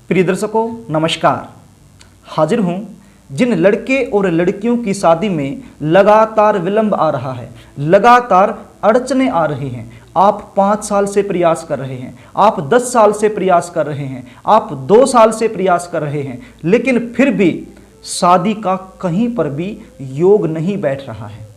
प्रिय दर्शकों नमस्कार। हाजिर हूँ जिन लड़के और लड़कियों की शादी में लगातार विलंब आ रहा है, लगातार अड़चने आ रही हैं। आप 5 साल से प्रयास कर रहे हैं, आप 10 साल से प्रयास कर रहे हैं, आप 2 साल से प्रयास कर रहे हैं, लेकिन फिर भी शादी का कहीं पर भी योग नहीं बैठ रहा है।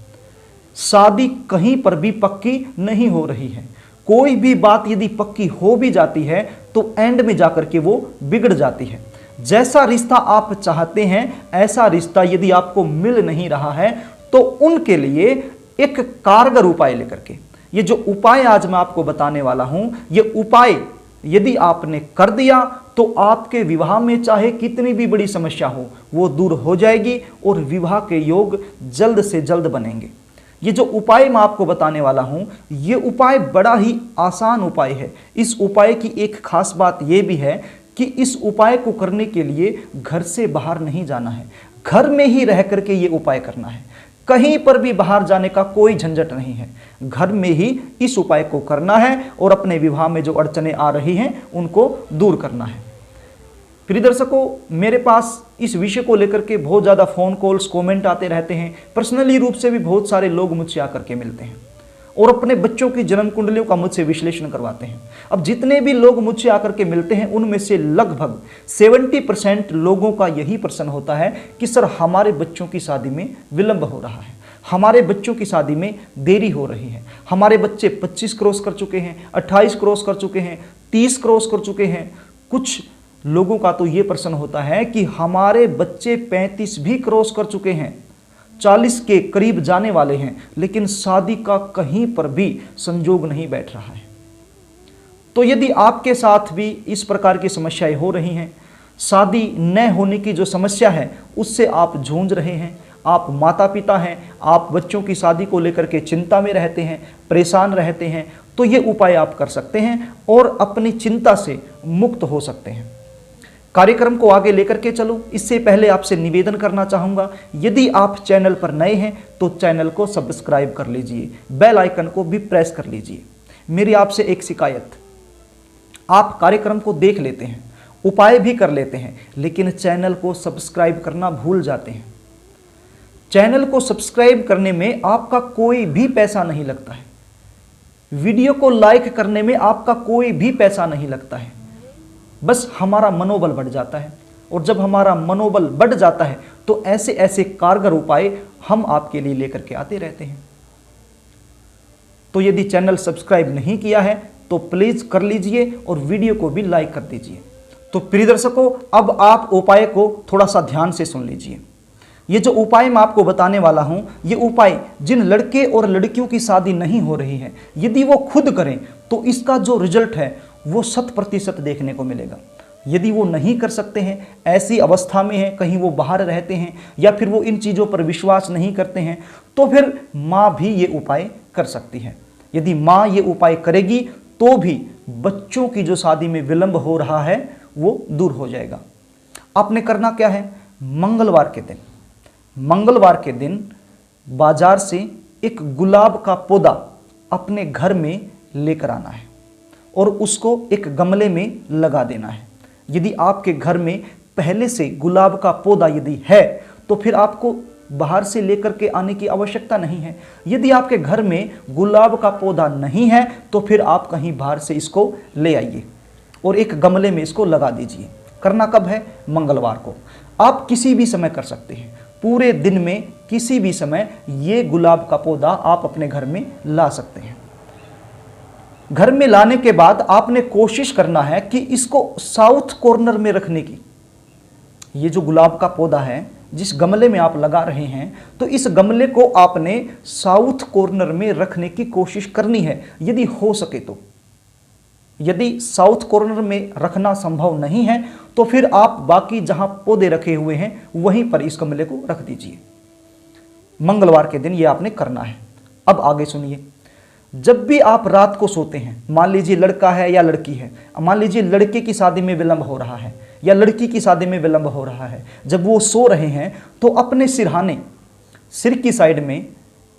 शादी कहीं पर भी पक्की नहीं हो रही है। कोई भी बात यदि पक्की हो भी जाती है तो एंड में जाकर के वो बिगड़ जाती है। जैसा रिश्ता आप चाहते हैं ऐसा रिश्ता यदि आपको मिल नहीं रहा है तो उनके लिए एक कारगर उपाय लेकर के, ये जो उपाय आज मैं आपको बताने वाला हूं, ये उपाय यदि आपने कर दिया तो आपके विवाह में चाहे कितनी भी बड़ी समस्या हो वो दूर हो जाएगी और विवाह के योग जल्द से जल्द बनेंगे। ये जो उपाय मैं आपको बताने वाला हूं, ये उपाय बड़ा ही आसान उपाय है। इस उपाय की एक खास बात यह भी है कि इस उपाय को करने के लिए घर से बाहर नहीं जाना है, घर में ही रह करके ये उपाय करना है। कहीं पर भी बाहर जाने का कोई झंझट नहीं है, घर में ही इस उपाय को करना है और अपने विवाह में जो अड़चने आ रही हैं उनको दूर करना है। प्रिय दर्शकों, मेरे पास इस विषय को लेकर के बहुत ज़्यादा फ़ोन कॉल्स, कमेंट आते रहते हैं। पर्सनली रूप से भी बहुत सारे लोग मुझसे आकर के मिलते हैं और अपने बच्चों की जन्म कुंडलियों का मुझसे विश्लेषण करवाते हैं। अब जितने भी लोग मुझसे आकर के मिलते हैं उनमें से लगभग 70% लोगों का यही प्रश्न होता है कि सर हमारे बच्चों की शादी में विलंब हो रहा है, हमारे बच्चों की शादी में देरी हो रही है, हमारे बच्चे 25 क्रॉस कर चुके हैं, 28 क्रॉस कर चुके हैं, 30 क्रॉस कर चुके हैं। कुछ लोगों का तो ये प्रश्न होता है कि हमारे बच्चे 35 भी क्रॉस कर चुके हैं, 40 के करीब जाने वाले हैं, लेकिन शादी का कहीं पर भी संजोग नहीं बैठ रहा है। तो यदि आपके साथ भी इस प्रकार की समस्याएं हो रही हैं, शादी न होने की जो समस्या है उससे आप जूझ रहे हैं, आप माता पिता हैं, आप बच्चों की शादी को लेकर के चिंता में रहते हैं, परेशान रहते हैं, तो ये उपाय आप कर सकते हैं और अपनी चिंता से मुक्त हो सकते हैं। कार्यक्रम को आगे लेकर के चलो, इससे पहले आपसे निवेदन करना चाहूँगा, यदि आप चैनल पर नए हैं तो चैनल को सब्सक्राइब कर लीजिए, बेल आइकन को भी प्रेस कर लीजिए। मेरी आपसे एक शिकायत, आप कार्यक्रम को देख लेते हैं, उपाय भी कर लेते हैं, लेकिन चैनल को सब्सक्राइब करना भूल जाते हैं। चैनल को सब्सक्राइब करने में आपका कोई भी पैसा नहीं लगता है, वीडियो को लाइक करने में आपका कोई भी पैसा नहीं लगता है, बस हमारा मनोबल बढ़ जाता है। और जब हमारा मनोबल बढ़ जाता है तो ऐसे ऐसे कारगर उपाय हम आपके लिए लेकर के आते रहते हैं। तो यदि चैनल सब्सक्राइब नहीं किया है तो प्लीज कर लीजिए और वीडियो को भी लाइक कर दीजिए। तो प्रिय दर्शकों, अब आप उपाय को थोड़ा सा ध्यान से सुन लीजिए। ये जो उपाय मैं आपको बताने वाला हूं, ये उपाय जिन लड़के और लड़कियों की शादी नहीं हो रही है, यदि वो खुद करें तो इसका जो रिजल्ट है वो 100% देखने को मिलेगा। यदि वो नहीं कर सकते हैं, ऐसी अवस्था में हैं, कहीं वो बाहर रहते हैं या फिर वो इन चीज़ों पर विश्वास नहीं करते हैं, तो फिर माँ भी ये उपाय कर सकती है। यदि माँ ये उपाय करेगी तो भी बच्चों की जो शादी में विलंब हो रहा है वो दूर हो जाएगा। आपने करना क्या है, मंगलवार के दिन बाजार से एक गुलाब का पौधा अपने घर में लेकर आना है और उसको एक गमले में लगा देना है। यदि आपके घर में पहले से गुलाब का पौधा यदि है तो फिर आपको बाहर से लेकर के आने की आवश्यकता नहीं है। यदि आपके घर में गुलाब का पौधा नहीं है तो फिर आप कहीं बाहर से इसको ले आइए और एक गमले में इसको लगा दीजिए। करना कब है, मंगलवार को। आप किसी भी समय कर सकते हैं, पूरे दिन में किसी भी समय ये गुलाब का पौधा आप अपने घर में ला सकते हैं। घर में लाने के बाद आपने कोशिश करना है कि इसको साउथ कॉर्नर में रखने की। ये जो गुलाब का पौधा है जिस गमले में आप लगा रहे हैं, तो इस गमले को आपने साउथ कॉर्नर में रखने की कोशिश करनी है यदि हो सके तो। यदि साउथ कॉर्नर में रखना संभव नहीं है तो फिर आप बाकी जहां पौधे रखे हुए हैं वहीं पर इस गमले को रख दीजिए। मंगलवार के दिन ये आपने करना है। अब आगे सुनिए, जब भी आप रात को सोते हैं, मान लीजिए लड़का है या लड़की है, मान लीजिए लड़के की शादी में विलंब हो रहा है या लड़की की शादी में विलंब हो रहा है, जब वो सो रहे हैं तो अपने सिरहाने, सिर की साइड में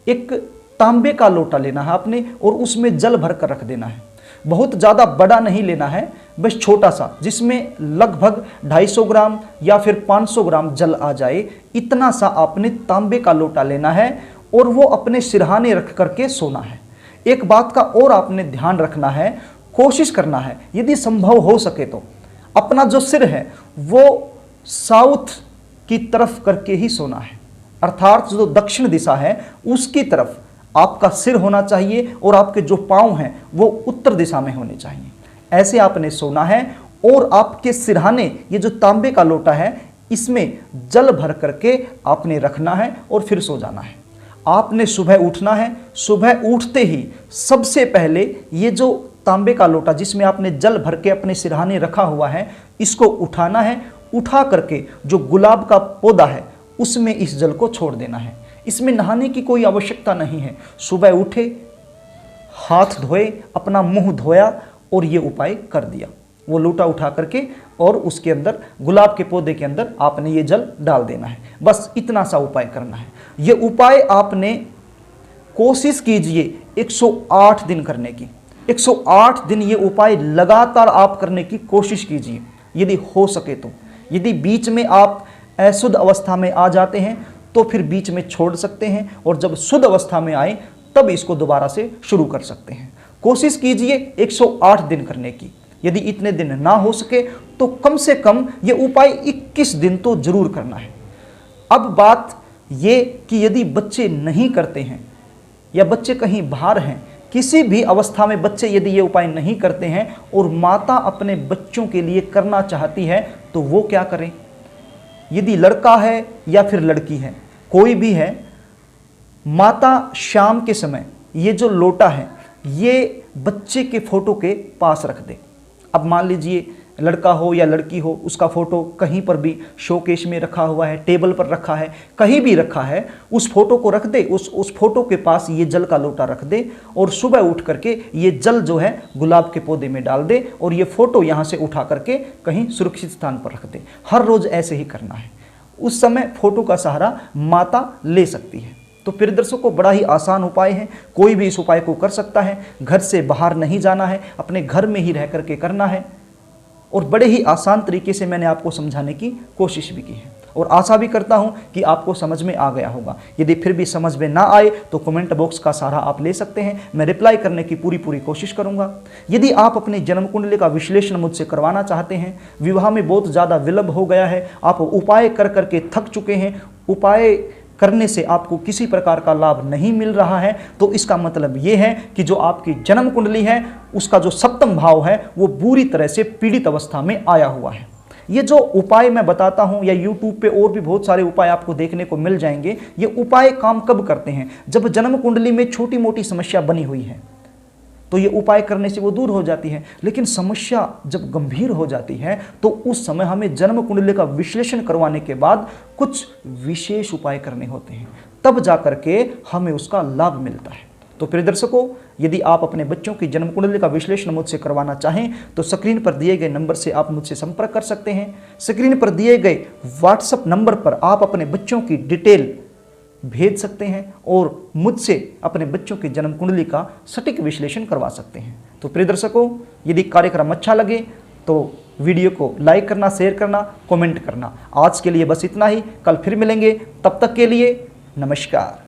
एक तांबे का लोटा लेना है आपने और उसमें जल भर कर रख देना है। बहुत ज़्यादा बड़ा नहीं लेना है, बस छोटा सा, जिसमें लगभग 250 ग्राम या फिर 500 ग्राम जल आ जाए, इतना सा आपने तांबे का लोटा लेना है और वो अपने सिरहाने रख करके सोना है। एक बात का और आपने ध्यान रखना है, कोशिश करना है यदि संभव हो सके तो अपना जो सिर है वो साउथ की तरफ करके ही सोना है, अर्थात जो दक्षिण दिशा है उसकी तरफ आपका सिर होना चाहिए और आपके जो पांव हैं वो उत्तर दिशा में होने चाहिए। ऐसे आपने सोना है और आपके सिरहाने, ये जो तांबे का लोटा है, इसमें जल भर करके आपने रखना है और फिर सो जाना है। आपने सुबह उठना है, सुबह उठते ही सबसे पहले ये जो तांबे का लोटा जिसमें आपने जल भर के अपने सिरहाने रखा हुआ है, इसको उठाना है। उठा करके जो गुलाब का पौधा है उसमें इस जल को छोड़ देना है। इसमें नहाने की कोई आवश्यकता नहीं है। सुबह उठे, हाथ धोए, अपना मुंह धोया और ये उपाय कर दिया। वो लोटा उठा करके और उसके अंदर, गुलाब के पौधे के अंदर आपने ये जल डाल देना है। बस इतना सा उपाय करना है। ये उपाय आपने कोशिश कीजिए 108 दिन करने की। 108 दिन ये उपाय लगातार आप करने की कोशिश कीजिए यदि हो सके तो। यदि बीच में आप अशुद्ध अवस्था में आ जाते हैं तो फिर बीच में छोड़ सकते हैं और जब शुद्ध अवस्था में आए तब इसको दोबारा से शुरू कर सकते हैं। कोशिश कीजिए 108 दिन करने की। यदि इतने दिन ना हो सके तो कम से कम ये उपाय 21 दिन तो जरूर करना है। अब बात ये कि यदि बच्चे नहीं करते हैं या बच्चे कहीं बाहर हैं, किसी भी अवस्था में बच्चे यदि ये उपाय नहीं करते हैं और माता अपने बच्चों के लिए करना चाहती है तो वो क्या करें। यदि लड़का है या फिर लड़की है, कोई भी है, माता शाम के समय ये जो लोटा है ये बच्चे के फोटो के पास रख दे। अब मान लीजिए लड़का हो या लड़की हो, उसका फोटो कहीं पर भी शोकेस में रखा हुआ है, टेबल पर रखा है, कहीं भी रखा है, उस फोटो को रख दे, उस फोटो के पास ये जल का लोटा रख दे और सुबह उठ करके ये जल जो है गुलाब के पौधे में डाल दे और ये फोटो यहाँ से उठा करके कहीं सुरक्षित स्थान पर रख दे। हर रोज ऐसे ही करना है। उस समय फोटो का सहारा माता ले सकती है। तो प्रिय दर्शकों, बड़ा ही आसान उपाय है, कोई भी इस उपाय को कर सकता है। घर से बाहर नहीं जाना है, अपने घर में ही रह करके करना है और बड़े ही आसान तरीके से मैंने आपको समझाने की कोशिश भी की है और आशा भी करता हूं कि आपको समझ में आ गया होगा। यदि फिर भी समझ में ना आए तो कमेंट बॉक्स का सहारा आप ले सकते हैं, मैं रिप्लाई करने की पूरी कोशिश करूंगा। यदि आप अपने जन्म कुंडली का विश्लेषण मुझसे करवाना चाहते हैं, विवाह में बहुत ज़्यादा विलंब हो गया है, आप उपाय कर करके थक चुके हैं, उपाय करने से आपको किसी प्रकार का लाभ नहीं मिल रहा है, तो इसका मतलब ये है कि जो आपकी जन्म कुंडली है उसका जो सप्तम भाव है वो बुरी तरह से पीड़ित अवस्था में आया हुआ है। ये जो उपाय मैं बताता हूं या YouTube पे और भी बहुत सारे उपाय आपको देखने को मिल जाएंगे, ये उपाय काम कब करते हैं? जब जन्म कुंडली में छोटी मोटी समस्या बनी हुई है तो ये उपाय करने से वो दूर हो जाती है, लेकिन समस्या जब गंभीर हो जाती है तो उस समय हमें जन्म कुंडली का विश्लेषण करवाने के बाद कुछ विशेष उपाय करने होते हैं, तब जाकर के हमें उसका लाभ मिलता है। तो प्रिय दर्शकों, यदि आप अपने बच्चों की जन्म कुंडली का विश्लेषण मुझसे करवाना चाहें तो स्क्रीन पर दिए गए नंबर से आप मुझसे संपर्क कर सकते हैं। स्क्रीन पर दिए गए व्हाट्सएप नंबर पर आप अपने बच्चों की डिटेल भेज सकते हैं और मुझसे अपने बच्चों की जन्म कुंडली का सटीक विश्लेषण करवा सकते हैं। तो प्रिय दर्शकों, यदि कार्यक्रम अच्छा लगे तो वीडियो को लाइक करना, शेयर करना, कमेंट करना। आज के लिए बस इतना ही, कल फिर मिलेंगे, तब तक के लिए नमस्कार।